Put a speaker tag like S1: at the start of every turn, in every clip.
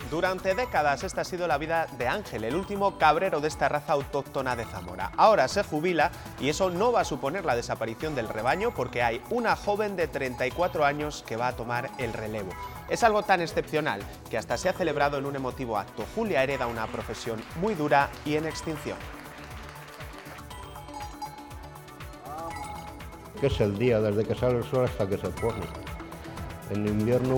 S1: Durante décadas esta ha sido la vida de Ángel, el último cabrero de esta raza autóctona de Zamora. Ahora se jubila y eso no va a suponer la desaparición del rebaño porque hay una joven de 34 años que va a tomar el relevo. Es algo tan excepcional que hasta se ha celebrado en un emotivo acto. Julia hereda una profesión muy dura y en extinción.
S2: Que es el día, desde que sale el sol hasta que se pone. En invierno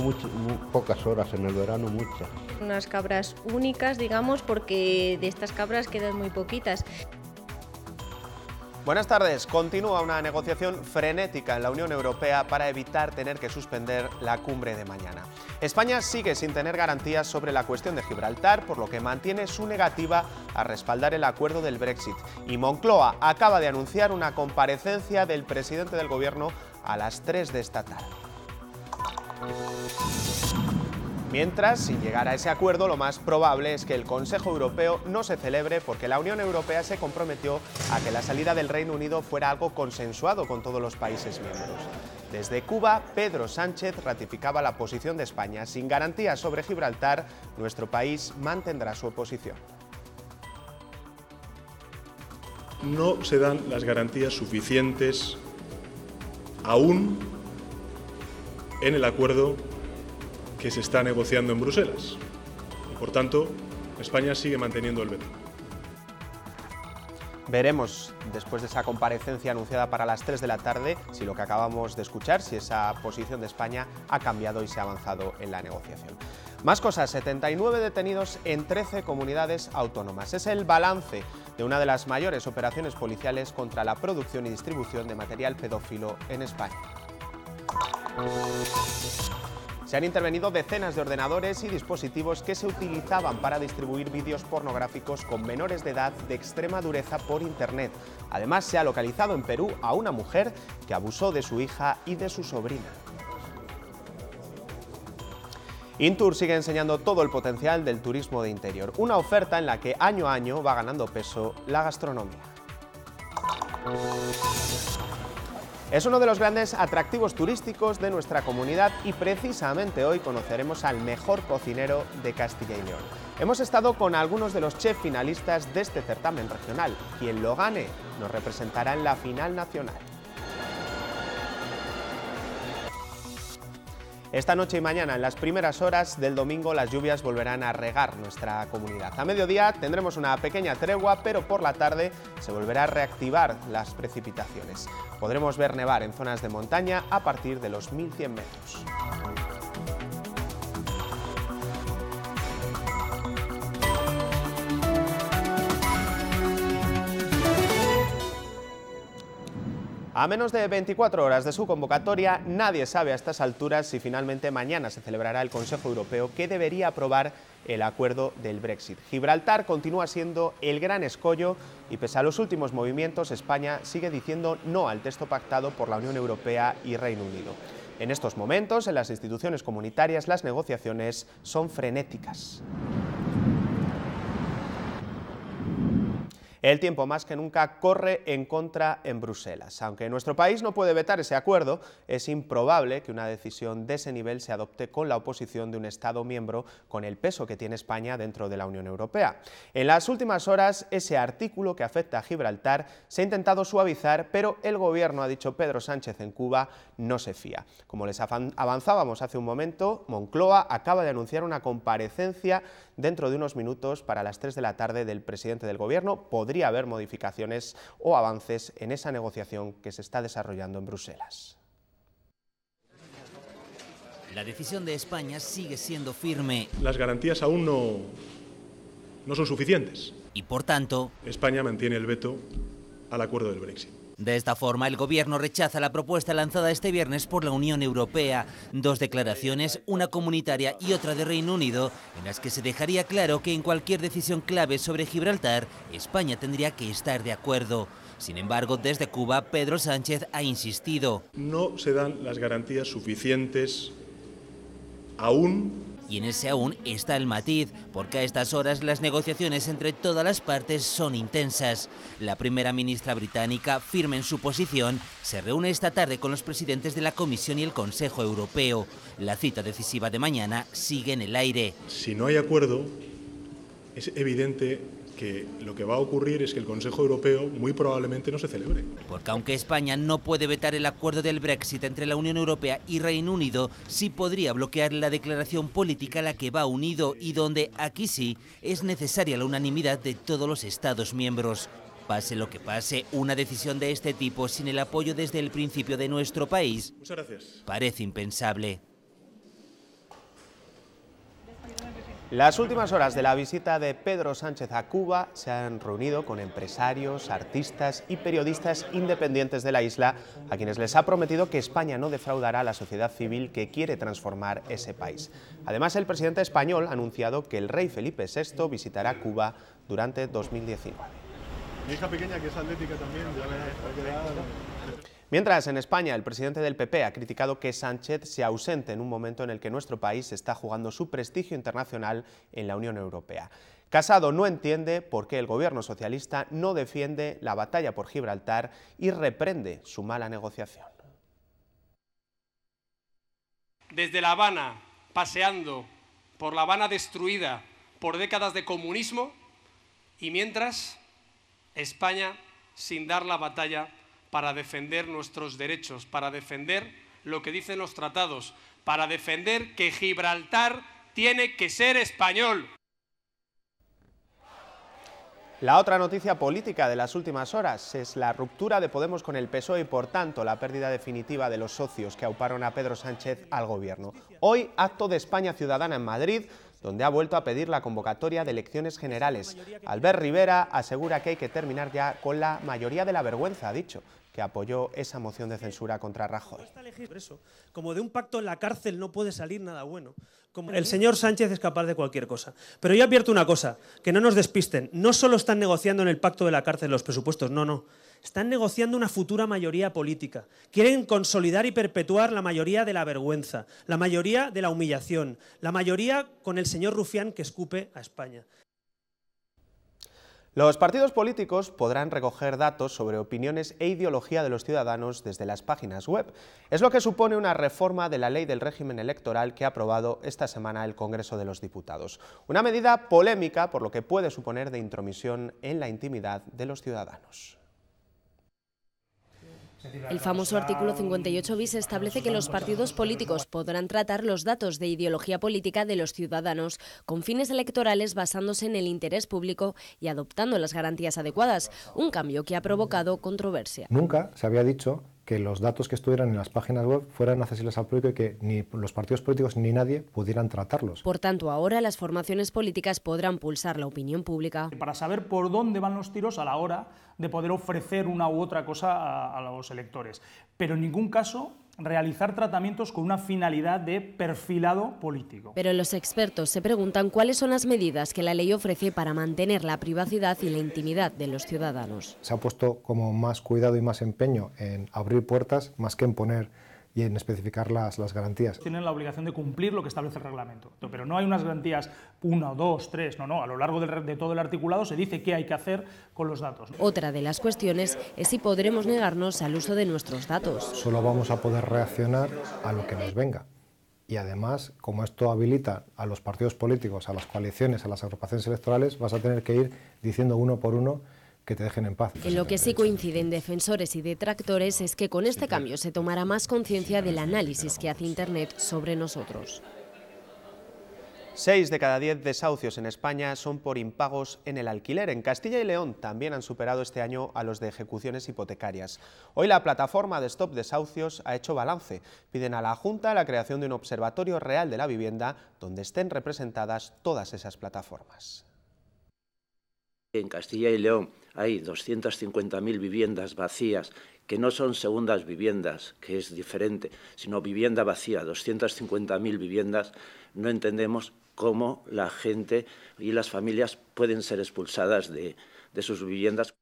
S2: pocas horas, en el verano muchas.
S3: Unas cabras únicas, digamos, porque de estas cabras quedan muy poquitas.
S1: Buenas tardes. Continúa una negociación frenética en la Unión Europea para evitar tener que suspender la cumbre de mañana. España sigue sin tener garantías sobre la cuestión de Gibraltar, por lo que mantiene su negativa a respaldar el acuerdo del Brexit. Y Moncloa acaba de anunciar una comparecencia del presidente del Gobierno a las 3 de esta tarde. Mientras, sin llegar a ese acuerdo, lo más probable es que el Consejo Europeo no se celebre porque la Unión Europea se comprometió a que la salida del Reino Unido fuera algo consensuado con todos los países miembros. Desde Cuba, Pedro Sánchez ratificaba la posición de España. Sin garantías sobre Gibraltar, nuestro país mantendrá su oposición.
S4: No se dan las garantías suficientes aún en el acuerdo que se está negociando en Bruselas. Y por tanto, España sigue manteniendo el veto.
S1: Veremos, después de esa comparecencia anunciada para las 3 de la tarde, si lo que acabamos de escuchar, si esa posición de España ha cambiado y se ha avanzado en la negociación. Más cosas, 79 detenidos en 13 comunidades autónomas. Es el balance de una de las mayores operaciones policiales contra la producción y distribución de material pedófilo en España. Se han intervenido decenas de ordenadores y dispositivos que se utilizaban para distribuir vídeos pornográficos con menores de edad de extrema dureza por Internet. Además, se ha localizado en Perú a una mujer que abusó de su hija y de su sobrina. Intur sigue enseñando todo el potencial del turismo de interior, una oferta en la que año a año va ganando peso la gastronomía. Es uno de los grandes atractivos turísticos de nuestra comunidad y precisamente hoy conoceremos al mejor cocinero de Castilla y León. Hemos estado con algunos de los chefs finalistas de este certamen regional. Quien lo gane nos representará en la final nacional. Esta noche y mañana, en las primeras horas del domingo, las lluvias volverán a regar nuestra comunidad. A mediodía tendremos una pequeña tregua, pero por la tarde se volverá a reactivar las precipitaciones. Podremos ver nevar en zonas de montaña a partir de los 1100 metros. A menos de 24 horas de su convocatoria, nadie sabe a estas alturas si finalmente mañana se celebrará el Consejo Europeo que debería aprobar el acuerdo del Brexit. Gibraltar continúa siendo el gran escollo y pese a los últimos movimientos, España sigue diciendo no al texto pactado por la Unión Europea y Reino Unido. En estos momentos, en las instituciones comunitarias, las negociaciones son frenéticas. El tiempo más que nunca corre en contra en Bruselas. Aunque nuestro país no puede vetar ese acuerdo, es improbable que una decisión de ese nivel se adopte con la oposición de un Estado miembro con el peso que tiene España dentro de la Unión Europea. En las últimas horas, ese artículo que afecta a Gibraltar se ha intentado suavizar, pero el Gobierno, ha dicho Pedro Sánchez en Cuba, no se fía. Como les avanzábamos hace un momento, Moncloa acaba de anunciar una comparecencia dentro de unos minutos para las 3 de la tarde del presidente del Gobierno. Podría haber modificaciones o avances en esa negociación que se está desarrollando en Bruselas.
S5: La decisión de España sigue siendo firme.
S4: Las garantías aún no son suficientes.
S5: Y por tanto,
S4: España mantiene el veto al acuerdo del Brexit.
S5: De esta forma, el Gobierno rechaza la propuesta lanzada este viernes por la Unión Europea. Dos declaraciones, una comunitaria y otra de Reino Unido, en las que se dejaría claro que en cualquier decisión clave sobre Gibraltar, España tendría que estar de acuerdo. Sin embargo, desde Cuba, Pedro Sánchez ha insistido.
S4: No se dan las garantías suficientes aún
S5: Y en ese aún está el matiz, porque a estas horas las negociaciones entre todas las partes son intensas. La primera ministra británica, firme en su posición, se reúne esta tarde con los presidentes de la Comisión y el Consejo Europeo. La cita decisiva de mañana sigue en el aire.
S4: Si no hay acuerdo, es evidente que lo que va a ocurrir es que el Consejo Europeo muy probablemente no se celebre.
S5: Porque aunque España no puede vetar el acuerdo del Brexit entre la Unión Europea y Reino Unido, sí podría bloquear la declaración política a la que va unido y donde, aquí sí, es necesaria la unanimidad de todos los Estados miembros. Pase lo que pase, una decisión de este tipo sin el apoyo desde el principio de nuestro país parece impensable.
S1: Las últimas horas de la visita de Pedro Sánchez a Cuba se han reunido con empresarios, artistas y periodistas independientes de la isla, a quienes les ha prometido que España no defraudará a la sociedad civil que quiere transformar ese país. Además, el presidente español ha anunciado que el rey Felipe VI visitará Cuba durante 2019.
S4: Mi hija pequeña, que es atlética también, ya me ha quedado.
S1: Mientras, en España, el presidente del PP ha criticado que Sánchez se ausente en un momento en el que nuestro país está jugando su prestigio internacional en la Unión Europea. Casado no entiende por qué el gobierno socialista no defiende la batalla por Gibraltar y reprende su mala negociación.
S6: Desde La Habana, paseando por La Habana destruida por décadas de comunismo, y mientras España sin dar la batalla para defender nuestros derechos, para defender lo que dicen los tratados, para defender que Gibraltar tiene que ser español.
S1: La otra noticia política de las últimas horas es la ruptura de Podemos con el PSOE y, por tanto, la pérdida definitiva de los socios que auparon a Pedro Sánchez al gobierno. Hoy, acto de España Ciudadana en Madrid, donde ha vuelto a pedir la convocatoria de elecciones generales. Albert Rivera asegura que hay que terminar ya con la mayoría de la vergüenza, ha dicho, que apoyó esa moción de censura contra Rajoy.
S7: Como de un pacto en la cárcel no puede salir nada bueno. El señor Sánchez es capaz de cualquier cosa. Pero yo advierto una cosa, que no nos despisten. No solo están negociando en el pacto de la cárcel los presupuestos, no. Están negociando una futura mayoría política. Quieren consolidar y perpetuar la mayoría de la vergüenza, la mayoría de la humillación, la mayoría con el señor Rufián que escupe a España.
S1: Los partidos políticos podrán recoger datos sobre opiniones e ideología de los ciudadanos desde las páginas web. Es lo que supone una reforma de la ley del régimen electoral que ha aprobado esta semana el Congreso de los Diputados. Una medida polémica por lo que puede suponer de intromisión en la intimidad de los ciudadanos.
S8: El famoso artículo 58 bis establece que los partidos políticos podrán tratar los datos de ideología política de los ciudadanos con fines electorales basándose en el interés público y adoptando las garantías adecuadas, un cambio que ha provocado controversia.
S9: Nunca se había dicho que los datos que estuvieran en las páginas web fueran accesibles al público y que ni los partidos políticos ni nadie pudieran tratarlos.
S8: Por tanto, ahora las formaciones políticas podrán pulsar la opinión pública
S10: para saber por dónde van los tiros a la hora de poder ofrecer una u otra cosa a los electores. Pero en ningún caso realizar tratamientos con una finalidad de perfilado político.
S8: Pero los expertos se preguntan cuáles son las medidas que la ley ofrece para mantener la privacidad y la intimidad de los ciudadanos.
S9: Se ha puesto como más cuidado y más empeño en abrir puertas más que en poner y en especificar las garantías.
S10: Tienen la obligación de cumplir lo que establece el reglamento, pero no hay unas garantías 1, 2, 3, no, a lo largo de todo el articulado se dice qué hay que hacer con los datos.
S8: Otra de las cuestiones es si podremos negarnos al uso de nuestros datos.
S9: Solo vamos a poder reaccionar a lo que nos venga. Y además, como esto habilita a los partidos políticos, a las coaliciones, a las agrupaciones electorales, vas a tener que ir diciendo uno por uno que te dejen en paz.
S8: En lo que sí coinciden defensores y detractores es que con este cambio se tomará más conciencia del análisis que hace Internet sobre nosotros.
S1: 6 de cada 10 desahucios en España son por impagos en el alquiler. En Castilla y León también han superado este año a los de ejecuciones hipotecarias. Hoy la plataforma de Stop Desahucios ha hecho balance. Piden a la Junta la creación de un observatorio real de la vivienda donde estén representadas todas esas plataformas.
S11: En Castilla y León hay 250.000 viviendas vacías que no son segundas viviendas, que es diferente, sino vivienda vacía, 250.000 viviendas. No entendemos cómo la gente y las familias pueden ser expulsadas de sus viviendas.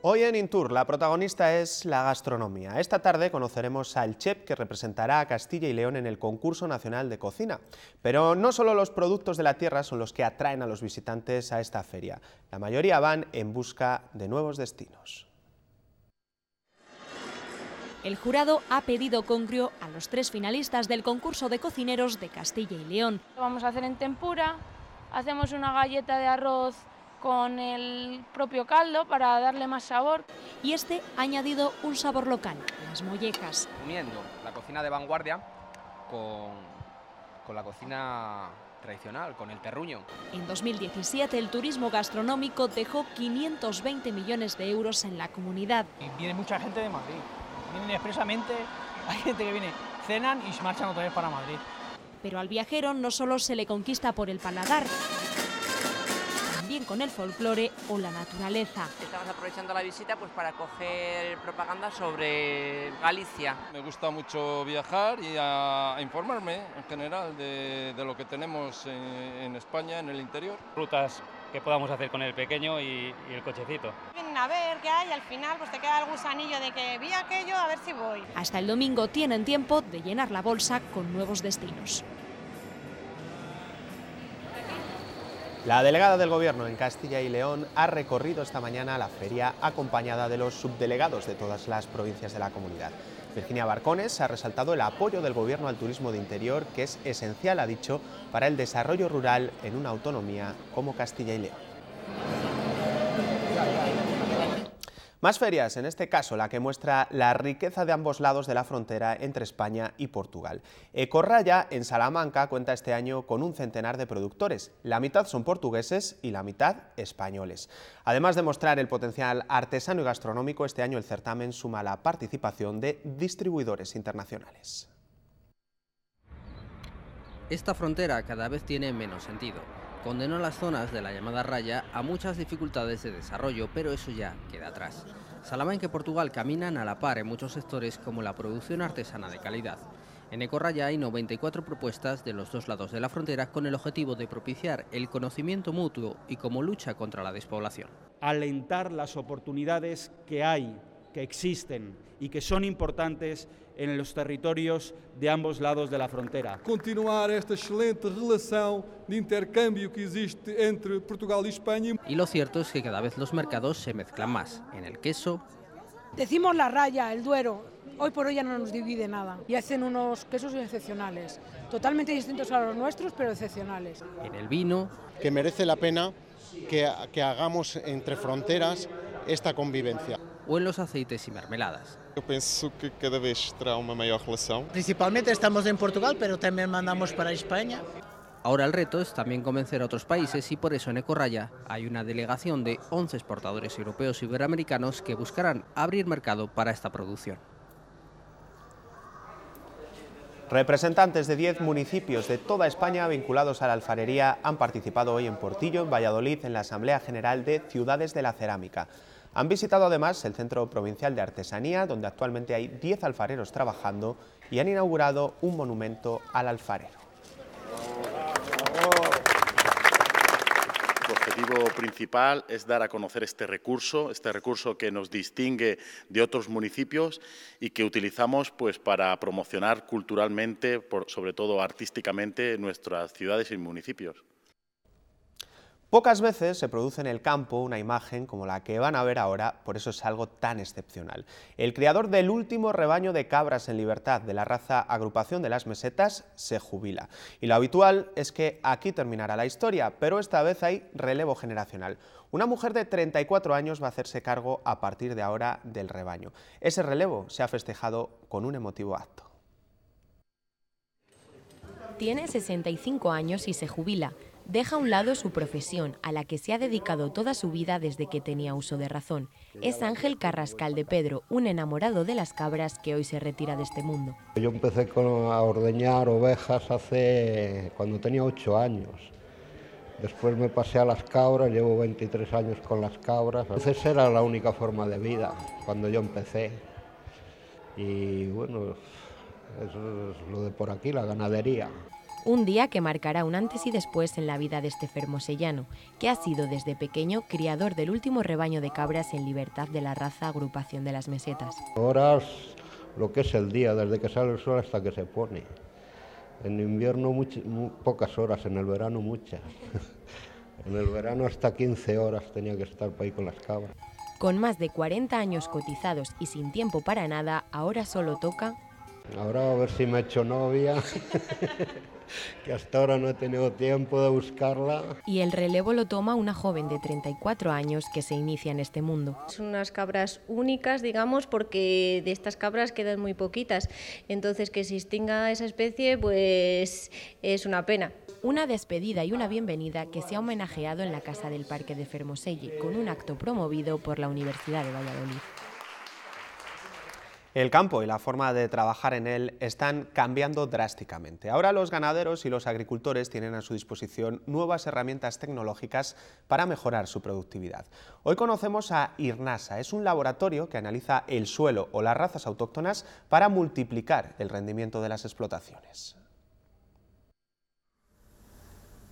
S1: Hoy en Intur la protagonista es la gastronomía. Esta tarde conoceremos al chef que representará a Castilla y León en el Concurso Nacional de Cocina. Pero no solo los productos de la tierra son los que atraen a los visitantes a esta feria. La mayoría van en busca de nuevos destinos.
S12: El jurado ha pedido congrio a los 3 finalistas del concurso de cocineros de Castilla y León.
S13: Lo vamos a hacer en tempura, hacemos una galleta de arroz con el propio caldo para darle más sabor.
S12: Y este ha añadido un sabor local, las mollejas.
S14: Uniendo la cocina de vanguardia con la cocina tradicional, con el terruño.
S12: En 2017 el turismo gastronómico dejó 520 millones de euros en la comunidad.
S15: Y viene mucha gente de Madrid, vienen expresamente, hay gente que viene, cenan y se marchan otra vez para Madrid.
S12: Pero al viajero no solo se le conquista por el paladar, también con el folclore o la naturaleza.
S16: Estamos aprovechando la visita pues para coger propaganda sobre Galicia.
S17: Me gusta mucho viajar y a informarme en general de lo que tenemos en España, en el interior.
S18: Rutas que podamos hacer con el pequeño y el cochecito.
S19: Vienen a ver qué hay y al final pues te queda el gusanillo de que vi aquello, a ver si voy.
S12: Hasta el domingo tienen tiempo de llenar la bolsa con nuevos destinos.
S1: La delegada del Gobierno en Castilla y León ha recorrido esta mañana la feria acompañada de los subdelegados de todas las provincias de la comunidad. Virginia Barcones ha resaltado el apoyo del Gobierno al turismo de interior, que es esencial, ha dicho, para el desarrollo rural en una autonomía como Castilla y León. Más ferias, en este caso la que muestra la riqueza de ambos lados de la frontera entre España y Portugal. Ecorraya, en Salamanca, cuenta este año con un centenar de productores. La mitad son portugueses y la mitad españoles. Además de mostrar el potencial artesano y gastronómico, este año el certamen suma la participación de distribuidores internacionales.
S20: Esta frontera cada vez tiene menos sentido. Condenó las zonas de la llamada raya a muchas dificultades de desarrollo, pero eso ya queda atrás. Salamanca y Portugal caminan a la par en muchos sectores como la producción artesana de calidad. En Ecorraya hay 94 propuestas de los dos lados de la frontera con el objetivo de propiciar el conocimiento mutuo y como lucha contra la despoblación.
S21: Alentar las oportunidades que hay, que existen y que son importantes en los territorios de ambos lados de la frontera.
S22: Continuar esta excelente relación de intercambio que existe entre Portugal y España.
S20: Y lo cierto es que cada vez los mercados se mezclan más. En el queso...
S23: Decimos la raya, el Duero, hoy por hoy ya no nos divide nada. Y hacen unos quesos excepcionales, totalmente distintos a los nuestros, pero excepcionales.
S20: En el vino...
S24: Que merece la pena que hagamos entre fronteras esta convivencia.
S20: O en los aceites y mermeladas.
S25: Eu penso que cada vez terá uma maior relação.
S26: Principalmente estamos en Portugal, pero también mandamos para España.
S20: Ahora el reto es también convencer a otros países y por eso en Ecorraya hay una delegación de 11 exportadores europeos y iberoamericanos que buscarán abrir mercado para esta producción.
S1: Representantes de 10 municipios de toda España vinculados a la alfarería han participado hoy en Portillo, en Valladolid, en la Asamblea General de Ciudades de la Cerámica. Han visitado además el Centro Provincial de Artesanía, donde actualmente hay 10 alfareros trabajando, y han inaugurado un monumento al alfarero.
S27: El objetivo principal es dar a conocer este recurso que nos distingue de otros municipios y que utilizamos pues, para promocionar culturalmente, sobre todo artísticamente, nuestras ciudades y municipios.
S1: Pocas veces se produce en el campo una imagen como la que van a ver ahora, por eso es algo tan excepcional. El criador del último rebaño de cabras en libertad de la raza Agrupación de las Mesetas se jubila. Y lo habitual es que aquí terminará la historia, pero esta vez hay relevo generacional. Una mujer de 34 años va a hacerse cargo a partir de ahora del rebaño. Ese relevo se ha festejado con un emotivo acto.
S8: Tiene 65 años y se jubila. Deja a un lado su profesión, a la que se ha dedicado toda su vida desde que tenía uso de razón. Es Ángel Carrascal de Pedro, un enamorado de las cabras que hoy se retira de este mundo.
S2: Yo empecé a ordeñar ovejas cuando tenía 8 años. Después me pasé a las cabras, llevo 23 años con las cabras. Entonces era la única forma de vida cuando yo empecé. Y bueno, eso es lo de por aquí, la ganadería.
S3: Un día que marcará un antes y después en la vida de este fermosellano, que ha sido desde pequeño criador del último rebaño de cabras en libertad de la raza Agrupación de las Mesetas.
S2: Horas, lo que es el día, desde que sale el sol hasta que se pone. En invierno pocas horas, en el verano muchas. En el verano hasta 15 horas tenía que estar por ahí con las cabras.
S3: Con más de 40 años cotizados y sin tiempo para nada, ahora solo toca...
S2: Ahora a ver si me he hecho novia, que hasta ahora no he tenido tiempo de buscarla.
S3: Y el relevo lo toma una joven de 34 años que se inicia en este mundo.
S4: Son unas cabras únicas, digamos, porque de estas cabras quedan muy poquitas. Entonces, que se extinga esa especie, pues es una pena.
S3: Una despedida y una bienvenida que se ha homenajeado en la Casa del Parque de Fermoselle, con un acto promovido por la Universidad de Valladolid.
S1: El campo y la forma de trabajar en él están cambiando drásticamente. Ahora los ganaderos y los agricultores tienen a su disposición nuevas herramientas tecnológicas para mejorar su productividad. Hoy conocemos a IRNASA, es un laboratorio que analiza el suelo o las razas autóctonas para multiplicar el rendimiento de las explotaciones.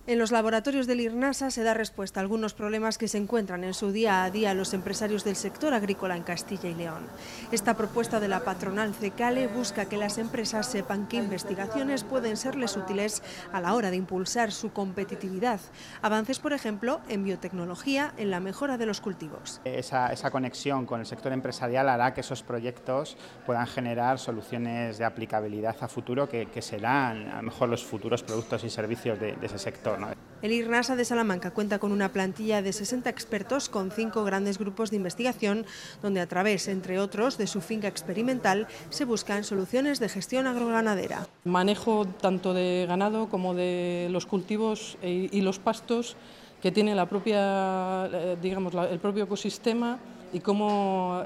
S5: En los laboratorios del IRNASA se da respuesta a algunos problemas que se encuentran en su día a día los empresarios del sector agrícola en Castilla y León. Esta propuesta de la patronal CECALE busca que las empresas sepan qué investigaciones pueden serles útiles a la hora de impulsar su competitividad. Avances, por ejemplo, en biotecnología, en la mejora de los cultivos.
S6: Esa conexión con el sector empresarial hará que esos proyectos puedan generar soluciones de aplicabilidad a futuro que serán a lo mejor los futuros productos y servicios de ese sector.
S5: El IRNASA de Salamanca cuenta con una plantilla de 60 expertos con 5 grandes grupos de investigación, donde a través, entre otros, de su finca experimental, se buscan soluciones de gestión agroganadera.
S7: Manejo tanto de ganado como de los cultivos y los pastos que tiene la propia, el propio ecosistema y cómo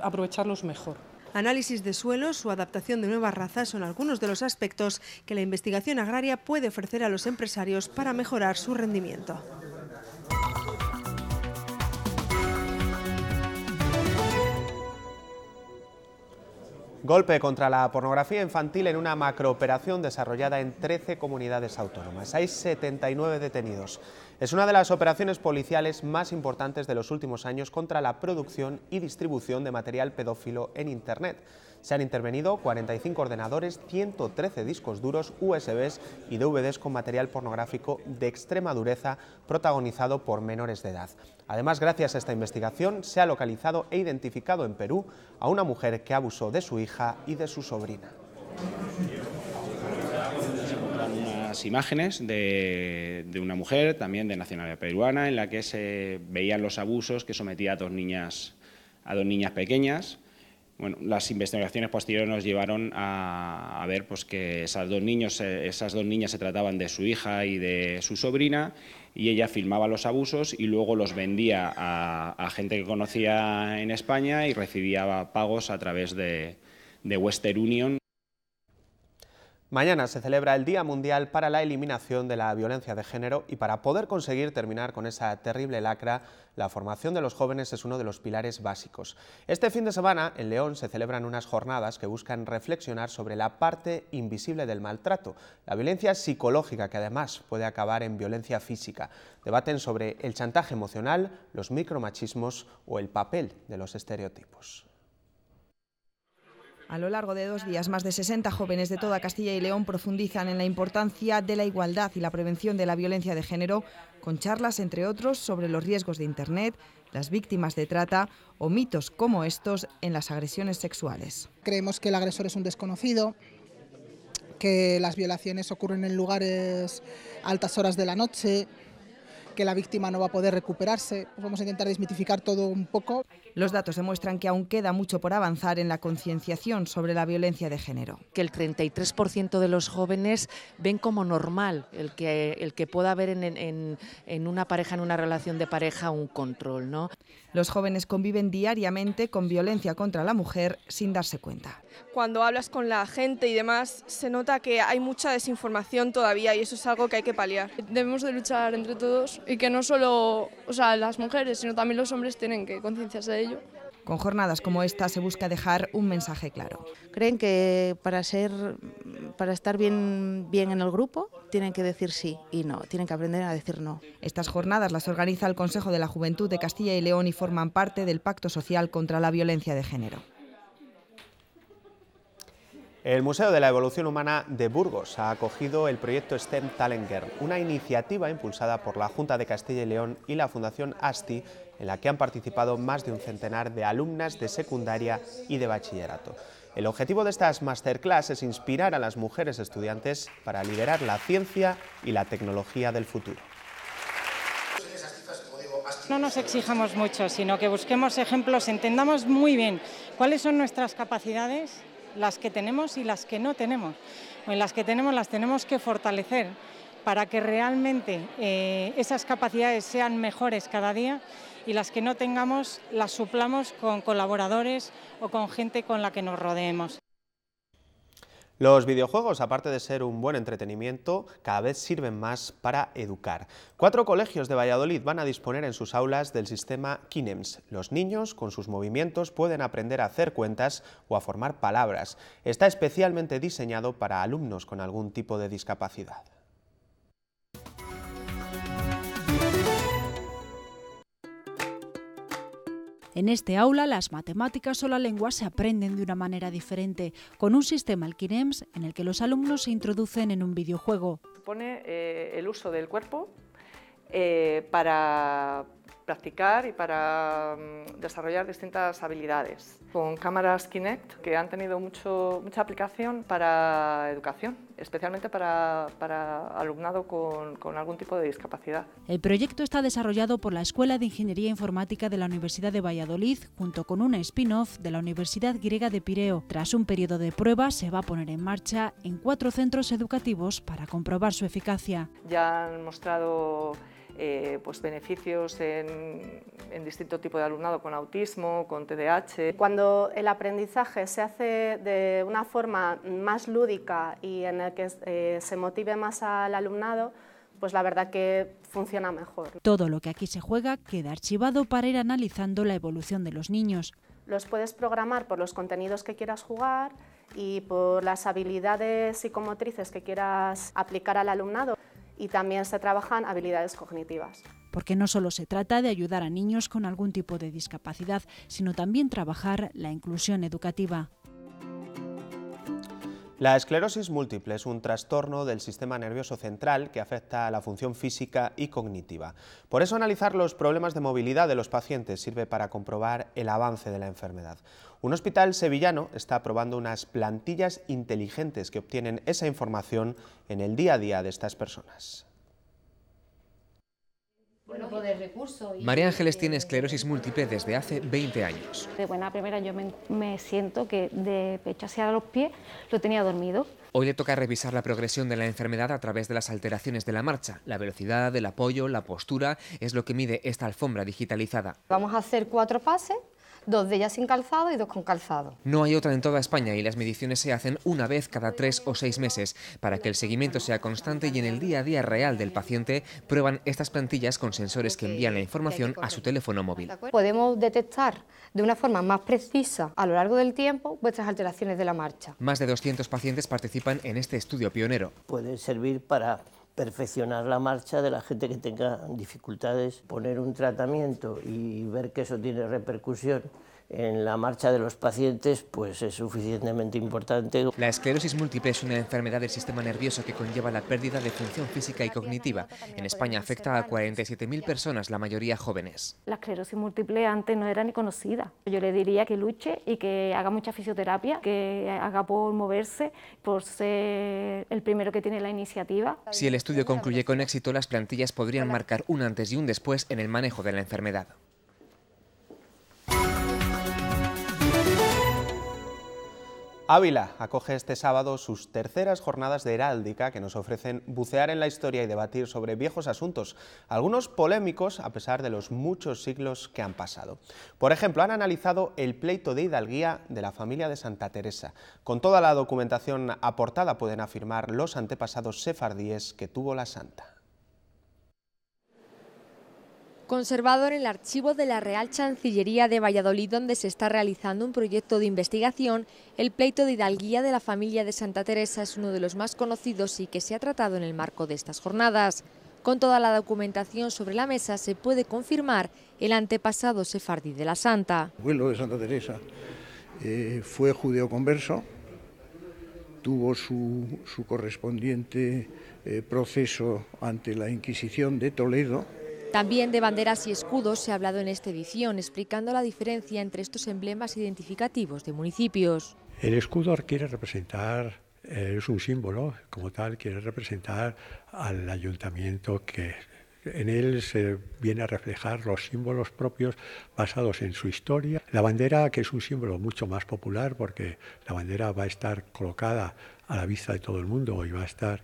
S7: aprovecharlos mejor.
S5: Análisis de suelos o adaptación de nuevas razas son algunos de los aspectos que la investigación agraria puede ofrecer a los empresarios para mejorar su rendimiento.
S1: Golpe contra la pornografía infantil en una macrooperación desarrollada en 13 comunidades autónomas. Hay 79 detenidos. Es una de las operaciones policiales más importantes de los últimos años contra la producción y distribución de material pedófilo en Internet. Se han intervenido 45 ordenadores, 113 discos duros, USBs y DVDs con material pornográfico de extrema dureza protagonizado por menores de edad. Además, gracias a esta investigación, se ha localizado e identificado en Perú a una mujer que abusó de su hija y de su sobrina.
S9: Unas imágenes de una mujer, también de nacionalidad peruana, en la que se veían los abusos que sometía a dos niñas pequeñas. Bueno, las investigaciones posteriores nos llevaron a ver pues, que esas dos niñas se trataban de su hija y de su sobrina, y ella filmaba los abusos y luego los vendía a gente que conocía en España y recibía pagos a través de Western Union.
S1: Mañana se celebra el Día Mundial para la Eliminación de la Violencia de Género y para poder conseguir terminar con esa terrible lacra, la formación de los jóvenes es uno de los pilares básicos. Este fin de semana en León se celebran unas jornadas que buscan reflexionar sobre la parte invisible del maltrato, la violencia psicológica que además puede acabar en violencia física. Debaten sobre el chantaje emocional, los micromachismos o el papel de los estereotipos.
S10: A lo largo de 2 días, más de 60 jóvenes de toda Castilla y León profundizan en la importancia de la igualdad y la prevención de la violencia de género, con charlas, entre otros, sobre los riesgos de Internet, las víctimas de trata o mitos como estos en las agresiones sexuales.
S28: Creemos que el agresor es un desconocido, que las violaciones ocurren en lugares a altas horas de la noche, que la víctima no va a poder recuperarse. Pues vamos a intentar desmitificar todo un poco.
S10: Los datos demuestran que aún queda mucho por avanzar en la concienciación sobre la violencia de género.
S29: Que el 33% de los jóvenes ven como normal el que pueda haber en una pareja, en una relación de pareja, un control, ¿no?
S10: Los jóvenes conviven diariamente con violencia contra la mujer sin darse cuenta.
S30: Cuando hablas con la gente y demás, se nota que hay mucha desinformación todavía y eso es algo que hay que paliar.
S13: Debemos de luchar entre todos y que no solo las mujeres, sino también los hombres tienen que concienciarse de ello.
S10: Con jornadas como esta se busca dejar un mensaje claro.
S29: Creen que para ser
S11: estar bien en el grupo, tienen que decir sí y no, tienen que aprender a decir no.
S10: Estas jornadas las organiza el Consejo de la Juventud de Castilla y León y forman parte del Pacto Social contra la Violencia de Género.
S1: El Museo de la Evolución Humana de Burgos ha acogido el proyecto STEM Talent Girl, una iniciativa impulsada por la Junta de Castilla y León y la Fundación ASTI, en la que han participado más de un centenar de alumnas de secundaria y de bachillerato. El objetivo de estas masterclass es inspirar a las mujeres estudiantes para liderar la ciencia y la tecnología del futuro.
S12: No nos exijamos mucho, sino que busquemos ejemplos, entendamos muy bien cuáles son nuestras capacidades, las que tenemos y las que no tenemos. En las que tenemos las tenemos que fortalecer para que realmente esas capacidades sean mejores cada día, y las que no tengamos las suplamos con colaboradores o con gente con la que nos rodeemos.
S1: Los videojuegos, aparte de ser un buen entretenimiento, cada vez sirven más para educar. 4 colegios de Valladolid van a disponer en sus aulas del sistema Kinems. Los niños, con sus movimientos, pueden aprender a hacer cuentas o a formar palabras. Está especialmente diseñado para alumnos con algún tipo de discapacidad.
S14: En este aula, las matemáticas o la lengua se aprenden de una manera diferente, con un sistema, el Kinems, en el que los alumnos se introducen en un videojuego.
S15: Supone el uso del cuerpo para practicar y para desarrollar distintas habilidades. Con cámaras Kinect, que han tenido mucha aplicación para educación, especialmente para alumnado con algún tipo de discapacidad.
S14: El proyecto está desarrollado por la Escuela de Ingeniería Informática de la Universidad de Valladolid, junto con una spin-off de la Universidad Griega de Pireo. Tras un periodo de prueba, se va a poner en marcha en 4 centros educativos para comprobar su eficacia.
S15: Ya han mostrado pues beneficios en distinto tipo de alumnado con autismo, con TDAH.
S16: Cuando el aprendizaje se hace de una forma más lúdica y en el que se motive más al alumnado, pues la verdad que funciona mejor.
S14: Todo lo que aquí se juega queda archivado para ir analizando la evolución de los niños.
S16: Los puedes programar por los contenidos que quieras jugar y por las habilidades psicomotrices que quieras aplicar al alumnado. Y también se trabajan habilidades cognitivas.
S14: Porque no solo se trata de ayudar a niños con algún tipo de discapacidad, sino también trabajar la inclusión educativa.
S1: La esclerosis múltiple es un trastorno del sistema nervioso central que afecta a la función física y cognitiva. Por eso analizar los problemas de movilidad de los pacientes sirve para comprobar el avance de la enfermedad. Un hospital sevillano está probando unas plantillas inteligentes que obtienen esa información en el día a día de estas personas.
S17: María Ángeles tiene esclerosis múltiple desde hace 20 años.
S18: De buena primera yo me siento que de pecho hacia los pies lo tenía dormido.
S17: Hoy le toca revisar la progresión de la enfermedad a través de las alteraciones de la marcha. La velocidad, el apoyo, la postura es lo que mide esta alfombra digitalizada.
S18: Vamos a hacer 4 pases. 2 de ellas sin calzado y 2 con calzado.
S17: No hay otra en toda España y las mediciones se hacen una vez cada 3 o 6 meses. Para que el seguimiento sea constante y en el día a día real del paciente, prueban estas plantillas con sensores que envían la información a su teléfono móvil.
S18: Podemos detectar de una forma más precisa a lo largo del tiempo vuestras alteraciones de la marcha.
S17: Más de 200 pacientes participan en este estudio pionero.
S19: Puede servir para perfeccionar la marcha de la gente que tenga dificultades, poner un tratamiento y ver que eso tiene repercusión en la marcha de los pacientes, pues es suficientemente importante.
S17: La esclerosis múltiple es una enfermedad del sistema nervioso que conlleva la pérdida de función física y cognitiva. En España afecta a 47.000 personas, la mayoría jóvenes.
S18: La esclerosis múltiple antes no era ni conocida. Yo le diría que luche y que haga mucha fisioterapia, que haga por moverse, por ser el primero que tiene la iniciativa.
S17: Si el estudio concluye con éxito, las plantillas podrían marcar un antes y un después en el manejo de la enfermedad.
S1: Ávila acoge este sábado sus terceras jornadas de heráldica que nos ofrecen bucear en la historia y debatir sobre viejos asuntos, algunos polémicos a pesar de los muchos siglos que han pasado. Por ejemplo, han analizado el pleito de hidalguía de la familia de Santa Teresa. Con toda la documentación aportada pueden afirmar los antepasados sefardíes que tuvo la santa.
S2: Conservado en el archivo de la Real Chancillería de Valladolid, donde se está realizando un proyecto de investigación, el pleito de hidalguía de la familia de Santa Teresa es uno de los más conocidos y que se ha tratado en el marco de estas jornadas. Con toda la documentación sobre la mesa se puede confirmar el antepasado sefardí de la santa.
S8: El abuelo de Santa Teresa fue judeoconverso, tuvo su correspondiente proceso ante la Inquisición de Toledo.
S2: También de banderas y escudos se ha hablado en esta edición, explicando la diferencia entre estos emblemas identificativos de municipios.
S20: El escudo quiere representar, es un símbolo como tal, quiere representar al ayuntamiento, que en él se viene a reflejar los símbolos propios basados en su historia. La bandera, que es un símbolo mucho más popular, porque la bandera va a estar colocada a la vista de todo el mundo y va a estar...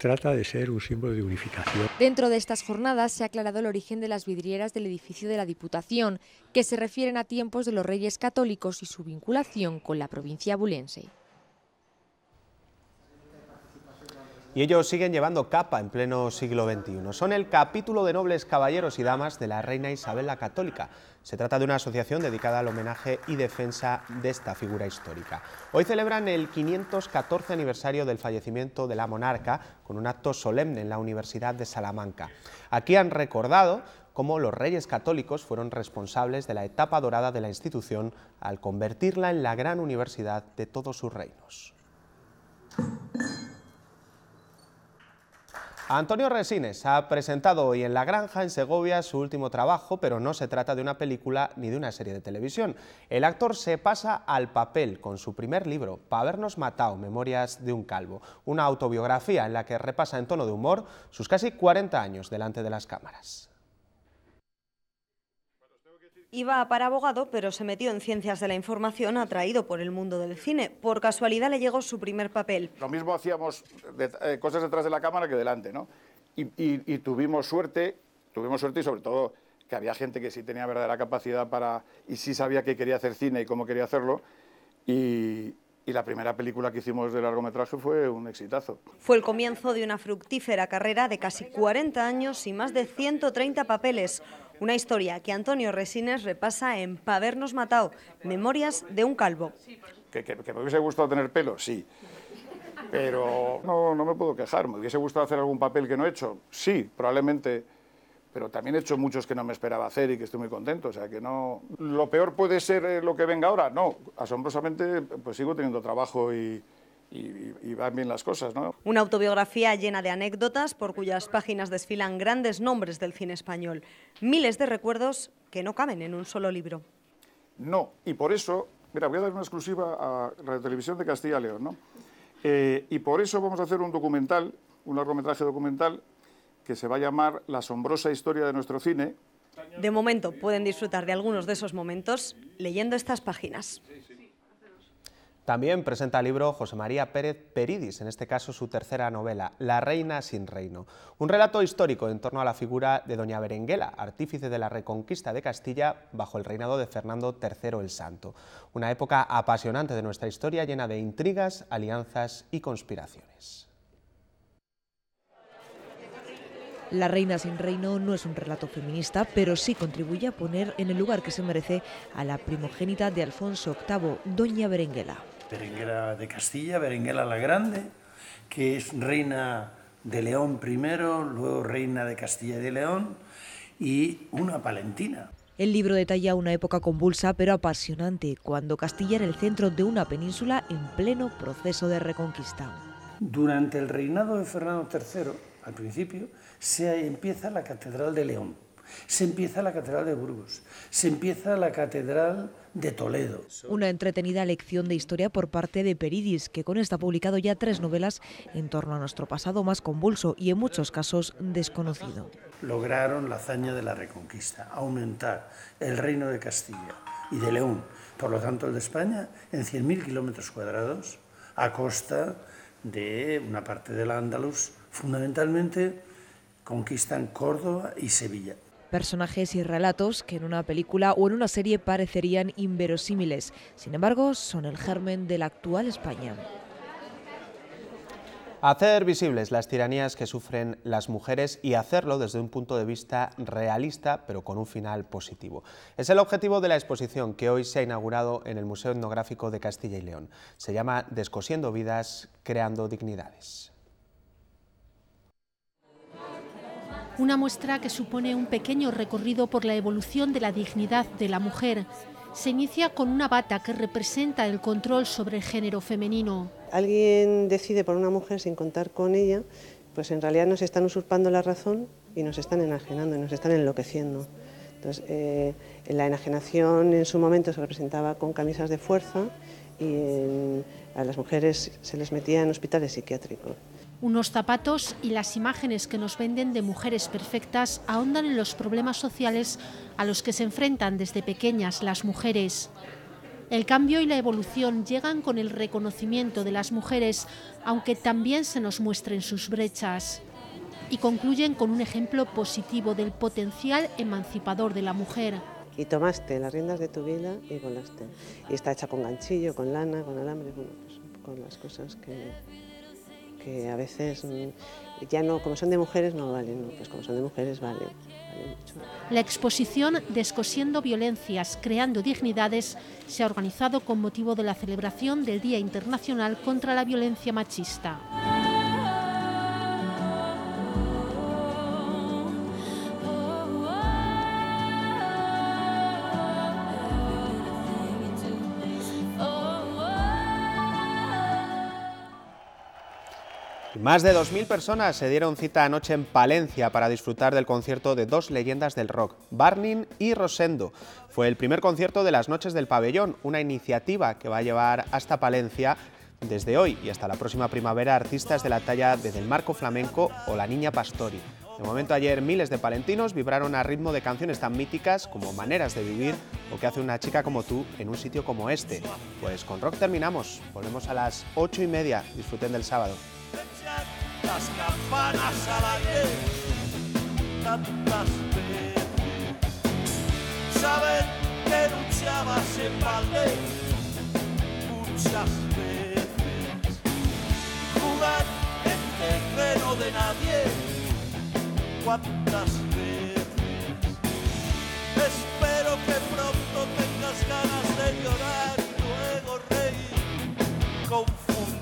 S20: trata de ser un símbolo de unificación.
S2: Dentro de estas jornadas se ha aclarado el origen de las vidrieras del edificio de la Diputación, que se refieren a tiempos de los Reyes Católicos y su vinculación con la provincia abulense.
S1: Y ellos siguen llevando capa en pleno siglo XXI. Son el capítulo de nobles caballeros y damas de la reina Isabel la Católica. Se trata de una asociación dedicada al homenaje y defensa de esta figura histórica. Hoy celebran el 514 aniversario del fallecimiento de la monarca con un acto solemne en la Universidad de Salamanca. Aquí han recordado cómo los reyes católicos fueron responsables de la etapa dorada de la institución al convertirla en la gran universidad de todos sus reinos. Antonio Resines ha presentado hoy en La Granja, en Segovia, su último trabajo, pero no se trata de una película ni de una serie de televisión. El actor se pasa al papel con su primer libro, Pa' habernos matao, Memorias de un calvo, una autobiografía en la que repasa en tono de humor sus casi 40 años delante de las cámaras.
S21: Iba para abogado, pero se metió en ciencias de la información, atraído por el mundo del cine. Por casualidad le llegó su primer papel.
S22: Lo mismo hacíamos cosas detrás de la cámara que delante, ¿no? Y tuvimos suerte y sobre todo que había gente que sí tenía verdadera capacidad y sí sabía que quería hacer cine y cómo quería hacerlo. Y la primera película que hicimos de largometraje fue un exitazo.
S21: Fue el comienzo de una fructífera carrera de casi 40 años y más de 130 papeles. Una historia que Antonio Resines repasa en Pa' habernos matao, Memorias de un calvo.
S22: ¿Que me hubiese gustado tener pelo? Sí. Pero no me puedo quejar. ¿Me hubiese gustado hacer algún papel que no he hecho? Sí, probablemente. Pero también he hecho muchos que no me esperaba hacer y que estoy muy contento. O sea, que no... ¿Lo peor puede ser lo que venga ahora? No. Asombrosamente, pues sigo teniendo trabajo y van bien las cosas, ¿no?
S21: Una autobiografía llena de anécdotas por cuyas páginas desfilan grandes nombres del cine español. Miles de recuerdos que no caben en un solo libro.
S22: No, y por eso, mira, voy a dar una exclusiva a Radio Televisión de Castilla y León, ¿no? Y por eso vamos a hacer un documental, un largometraje documental, que se va a llamar La asombrosa historia de nuestro cine.
S21: De momento pueden disfrutar de algunos de esos momentos leyendo estas páginas.
S1: También presenta el libro José María Pérez Peridis, en este caso su tercera novela, La reina sin reino. Un relato histórico en torno a la figura de doña Berenguela, artífice de la reconquista de Castilla bajo el reinado de Fernando III el Santo. Una época apasionante de nuestra historia llena de intrigas, alianzas y conspiraciones.
S23: La reina sin reino no es un relato feminista, pero sí contribuye a poner en el lugar que se merece a la primogénita de Alfonso VIII, doña Berenguela.
S24: Berenguela de Castilla, Berenguela la Grande, que es reina de León primero, luego reina de Castilla y de León, y una palentina.
S23: El libro detalla una época convulsa pero apasionante, cuando Castilla era el centro de una península en pleno proceso de reconquista.
S24: Durante el reinado de Fernando III, al principio, se empieza la Catedral de León, se empieza la Catedral de Burgos, se empieza la Catedral de Toledo.
S23: Una entretenida lección de historia por parte de Peridis, que con esta ha publicado ya 3 novelas en torno a nuestro pasado más convulso y en muchos casos desconocido.
S24: Lograron la hazaña de la reconquista, aumentar el reino de Castilla y de León, por lo tanto el de España, en 100.000 kilómetros cuadrados, a costa de una parte del Andalus. Fundamentalmente conquistan Córdoba y Sevilla.
S23: Personajes y relatos que en una película o en una serie parecerían inverosímiles. Sin embargo, son el germen de la actual España.
S1: Hacer visibles las tiranías que sufren las mujeres y hacerlo desde un punto de vista realista, pero con un final positivo. Es el objetivo de la exposición que hoy se ha inaugurado en el Museo Etnográfico de Castilla y León. Se llama Descosiendo vidas, creando dignidades.
S3: Una muestra que supone un pequeño recorrido por la evolución de la dignidad de la mujer. Se inicia con una bata que representa el control sobre el género femenino.
S4: Alguien decide por una mujer sin contar con ella, pues en realidad nos están usurpando la razón y nos están enajenando, y nos están enloqueciendo. Entonces, la enajenación en su momento se representaba con camisas de fuerza y a las mujeres se les metía en hospitales psiquiátricos.
S3: Unos zapatos y las imágenes que nos venden de mujeres perfectas ahondan en los problemas sociales a los que se enfrentan desde pequeñas las mujeres. El cambio y la evolución llegan con el reconocimiento de las mujeres, aunque también se nos muestren sus brechas. Y concluyen con un ejemplo positivo del potencial emancipador de la mujer.
S4: Y tomaste las riendas de tu vida y volaste. Y está hecha con ganchillo, con lana, con alambre, bueno, pues, con las cosas que a veces ya no, como son de mujeres no valen, no, pues como son de mujeres valen mucho.
S3: La exposición Descosiendo violencias, creando dignidades se ha organizado con motivo de la celebración del Día Internacional contra la Violencia Machista.
S1: Más de 2.000 personas se dieron cita anoche en Palencia para disfrutar del concierto de dos leyendas del rock, Barnin y Rosendo. Fue el primer concierto de las Noches del Pabellón, una iniciativa que va a llevar hasta Palencia desde hoy y hasta la próxima primavera artistas de la talla de Del Marco Flamenco o La Niña Pastori. De momento ayer miles de palentinos vibraron a ritmo de canciones tan míticas como Maneras de Vivir o ¿Qué hace una chica como tú en un sitio como este? Pues con rock terminamos, volvemos a las 8:30, disfruten del sábado.
S5: Las campanas al aire, tantas veces, saber que luchabas en balde, muchas veces, jugar en terreno de nadie, cuántas veces, espero que pronto tengas ganas de llorar y luego reír, confundir.